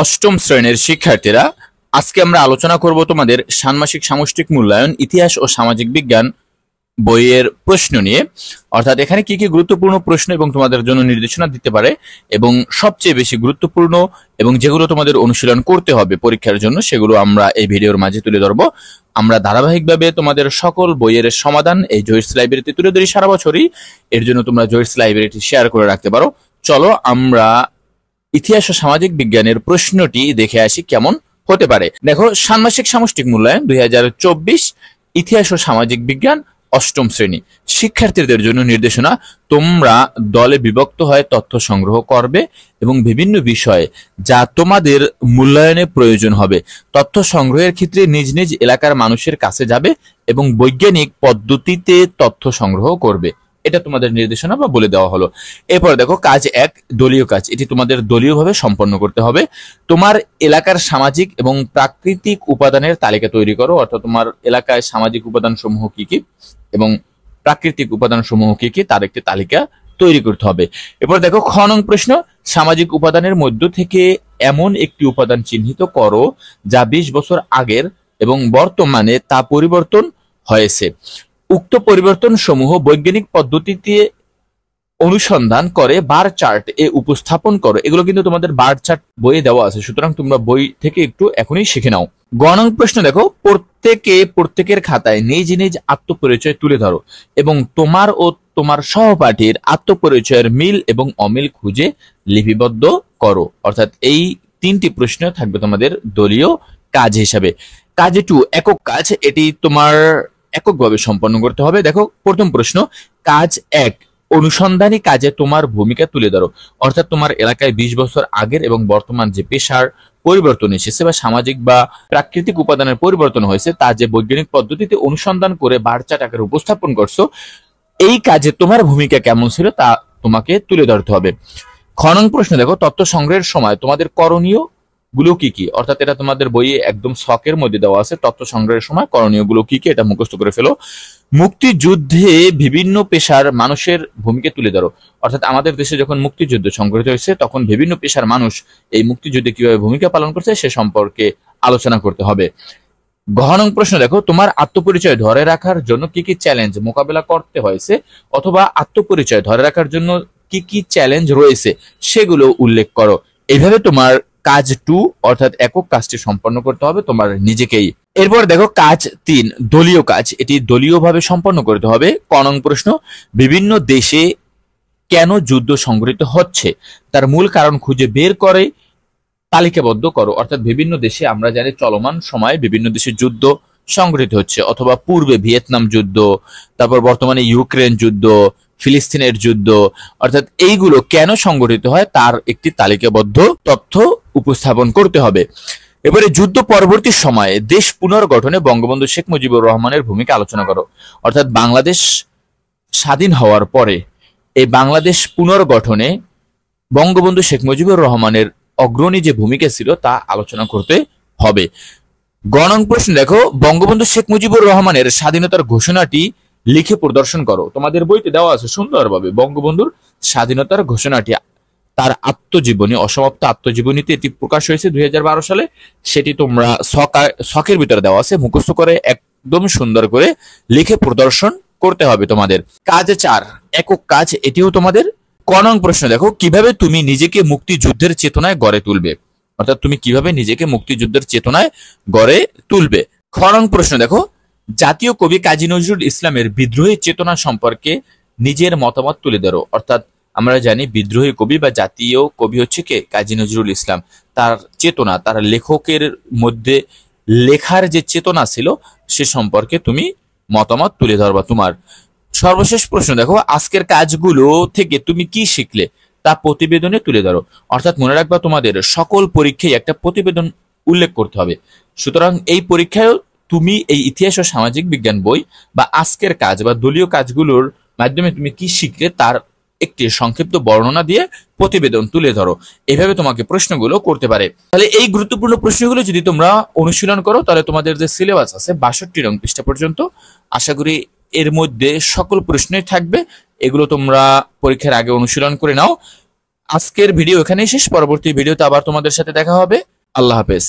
অষ্টম শ্রেণীর শিক্ষার্থীরা, আজকে আমরা আলোচনা করব তোমাদের ষান্মাসিক সামষ্টিক মূল্যায়ন ইতিহাস ও সামাজিক বিজ্ঞান বইয়ের প্রশ্ন নিয়ে। অর্থাৎ এখানে কি কি গুরুত্বপূর্ণ প্রশ্ন এবং তোমাদের জন্য নির্দেশনা দিতে পারে এবং সবচেয়ে বেশি গুরুত্বপূর্ণ এবং যেগুলো তোমাদের অনুশীলন করতে হবে পরীক্ষার জন্য, সেগুলো আমরা এই ভিডিওর মাঝে তুলে ধরবো। আমরা ধারাবাহিকভাবে তোমাদের সকল বইয়ের সমাধান এই জয়েস লাইব্রেরিতে তুলে ধরি সারা বছরই। এর জন্য তোমরা জয়েস লাইব্রেরিটি শেয়ার করে রাখতে পারো। চলো আমরা ইতিহাস ও সামাজিক বিজ্ঞানের প্রশ্নটি দেখে আসি কেমন হতে পারে। দেখো, ষান্মাসিক সামষ্টিক মূল্যায়ন 2024, ইতিহাস ও সামাজিক বিজ্ঞান অষ্টম শ্রেণী শিক্ষার্থীদের জন্য নির্দেশনা। তোমরা দলে বিভক্ত হয়ে তথ্য সংগ্রহ করবে এবং বিভিন্ন বিষয়ে যা তোমাদের মূল্যায়নে প্রয়োজন হবে তথ্য সংগ্রহের ক্ষেত্রে নিজ নিজ এলাকার মানুষের কাছে যাবে এবং বৈজ্ঞানিক পদ্ধতিতে তথ্য সংগ্রহ করবে। এটা তোমাদের নির্দেশনা বা বলে দেওয়া হলো। এরপর দেখো, কাজ 1, দলীয় কাজ। এটি তোমাদের দলীয়ভাবে সম্পন্ন করতে হবে। তোমার এলাকার সামাজিক এবং প্রাকৃতিক উপাদানের তালিকা তৈরি করো। অর্থাৎ তোমার এলাকায় সামাজিক উপাদান সমূহ কি কি এবং প্রাকৃতিক উপাদান সমূহ কি কি তার একটি তালিকা তৈরি করতে হবে। এরপর দেখো, খ নং প্রশ্ন, সামাজিক উপাদানের মধ্য থেকে এমন একটি উপাদান চিহ্নিত করো যা 20 বছর আগের এবং বর্তমানে তা পরিবর্তন হয়েছে। উক্ত পরিবর্তন সমূহ বৈজ্ঞানিক পদ্ধতিতে অনুসন্ধান করে বার চার্ট এ উপস্থাপন করো। এগুলো কিন্তু তোমাদের বার চার্ট বইয়ে দেওয়া আছে, সুতরাং তোমরা বই থেকে একটু এখনই শিখে নাও। গ নং প্রশ্ন দেখো, প্রত্যেকের খাতায় নিজ নিজ আত্মপরিচয় তুলে ধরো এবং তোমার ও তোমার সহপাঠীর আত্মপরিচয়ের মিল এবং অমিল খুঁজে লিপিবদ্ধ করো। অর্থাৎ এই 3টি প্রশ্ন থাকবে তোমাদের দলীয় কাজ হিসাবে। কাজ 2, একক কাজ। এটি তোমার এককভাবে সম্পন্ন করতে হবে। দেখো, প্রথম প্রশ্ন, কাজ 1, অনুসন্ধানী কাজে তোমার ভূমিকা তুলে ধরো। অর্থাৎ তোমার এলাকায় 20 বছর আগের এবং বর্তমান যে পেশার পরিবর্তন এসেছে বা সামাজিক বা প্রাকৃতিক উপাদানের পরিবর্তন হয়েছে তা যে বৈজ্ঞানিক পদ্ধতিতে অনুসন্ধান করে বার চার্ট আকারে উপস্থাপন করছো, এই কাজে তোমার ভূমিকা কেমন ছিল তা তোমাকে তুলে ধরতে হবে। খ নং প্রশ্ন দেখো, তথ্য সংগ্রহের সময় তোমাদের করণীয় গুলো কি কি। অর্থাৎ এটা তোমাদের বইয়ে একদম ছকের মধ্যে দেওয়া আছে। তথ্য সংগ্রহের সময় করণীয় গুলো কি কি এটা মুখস্থ করে ফেলো। মুক্তিযুদ্ধে বিভিন্ন পেশার মানুষের ভূমিকা তুলে ধরো। অর্থাৎ আমাদের দেশে যখন মুক্তিযুদ্ধ সংঘটিত হয়েছে তখন বিভিন্ন পেশার মানুষ এই মুক্তিযুদ্ধে কিভাবে ভূমিকা পালন করছে সে সম্পর্কে আলোচনা করতে হবে। ঘ নং প্রশ্ন দেখো, তোমার আত্মপরিচয় ধরে রাখার জন্য কি কি চ্যালেঞ্জ মোকাবেলা করতে হয়েছে অথবা আত্মপরিচয় ধরে রাখার জন্য কি কি চ্যালেঞ্জ রয়েছে সেগুলো উল্লেখ করো। এইভাবে তোমার কাজ 2 অর্থাৎ একক কাজটি সম্পন্ন করতে হবে তোমার নিজেকেই। এরপর দেখো, কাজ 3, দলীয় কাজ। এটি দলীয়ভাবে সম্পন্ন করতে হবে। ক নং প্রশ্ন, বিভিন্ন দেশে কেন যুদ্ধ সংঘটিত হচ্ছে তার মূল কারণ খুঁজে বের করে তালিকাবদ্ধ করো। অর্থাৎ বিভিন্ন দেশে আমরা জানি চলমান সময়ে বিভিন্ন দেশে যুদ্ধ সংঘটিত হচ্ছে, অথবা পূর্বে ভিয়েতনাম যুদ্ধ, তারপর বর্তমানে ইউক্রেন যুদ্ধ, ফিলিস্তিনের যুদ্ধ। অর্থাৎ এইগুলো কেন সংঘটিত হয় তার একটি তালিকাবদ্ধ তথ্য উপস্থাপন করতে হবে। এবারে যুদ্ধ পরবর্তী সময়ে দেশ পুনর্গঠনে বঙ্গবন্ধু শেখ মুজিবুর রহমানের ভূমিকা আলোচনা করো। অর্থাৎ বাংলাদেশ স্বাধীন হওয়ার পরে এই বাংলাদেশ পুনর্গঠনে বঙ্গবন্ধু শেখ মুজিবুর রহমানের অগ্রণী যে ভূমিকা ছিল তা আলোচনা করতে হবে। গ নং প্রশ্ন দেখো, বঙ্গবন্ধু শেখ মুজিবুর রহমানের স্বাধীনতার ঘোষণাটি লিখে প্রদর্শন করো। তোমাদের বইতে দেওয়া আছে সুন্দরভাবে বঙ্গবন্ধুর স্বাধীনতার ঘোষণাটি, তার আত্মজীবনী, অসমাপ্ত আত্মজীবনীতে এটি প্রকাশ হয়েছে 2012 সালে। সেটি তোমরা ছকের ভিতরে দেওয়া আছে, মুখস্থ করে একদম সুন্দর করে লিখে প্রদর্শন করতে হবে তোমাদের। কাজ 4, একক কাজ। এটিও তোমাদের। ক নং প্রশ্ন দেখো, কিভাবে তুমি নিজেকে মুক্তিযুদ্ধের চেতনায় গড়ে তুলবে। অর্থাৎ তুমি কিভাবে নিজেকে মুক্তিযুদ্ধের চেতনায় গড়ে তুলবে। খ নং প্রশ্ন দেখো, জাতীয় কবি কাজী নজরুল ইসলামের বিদ্রোহী চেতনা সম্পর্কে নিজের মতামত তুলে ধরো। অর্থাৎ আমরা জানি বিদ্রোহী কবি বা জাতীয় কবি হচ্ছে কে, কাজী নজরুল ইসলাম। তার চেতনা, তার লেখকের মধ্যে লেখার যে চেতনা ছিল সে সম্পর্কে তুমি মতামত তুলে ধরবা তোমার। সর্বশেষ প্রশ্ন দেখো, আজকের কাজগুলো থেকে তুমি কি শিখলে তা প্রতিবেদনে তুলে ধরো। অর্থাৎ মনে রাখবা তোমাদের সকল পরীক্ষায় একটা প্রতিবেদন উল্লেখ করতে হবে। সুতরাং এই পরীক্ষায় তুমি এই ইতিহাস ও সামাজিক বিজ্ঞান বই বা আজকের কাজ বা দলীয় কাজগুলোর মাধ্যমে তুমি কি শিখলে তার একটি সংক্ষিপ্ত বর্ণনা দিয়ে প্রতিবেদন তুলে ধরো। এভাবে তোমাকে প্রশ্নগুলো করতে পারে। তাহলে এই গুরুত্বপূর্ণ প্রশ্নগুলো যদি তোমরা অনুশীলন করো তাহলে তোমাদের যে সিলেবাস আছে 62 নং পৃষ্ঠা পর্যন্ত, আশা করি এর মধ্যে সকল প্রশ্নই থাকবে। এগুলো তোমরা পরীক্ষার আগে অনুশীলন করে নাও। আজকের ভিডিও এখানেই শেষ। পরবর্তী ভিডিওতে আবার তোমাদের সাথে দেখা হবে। আল্লাহ হাফেজ।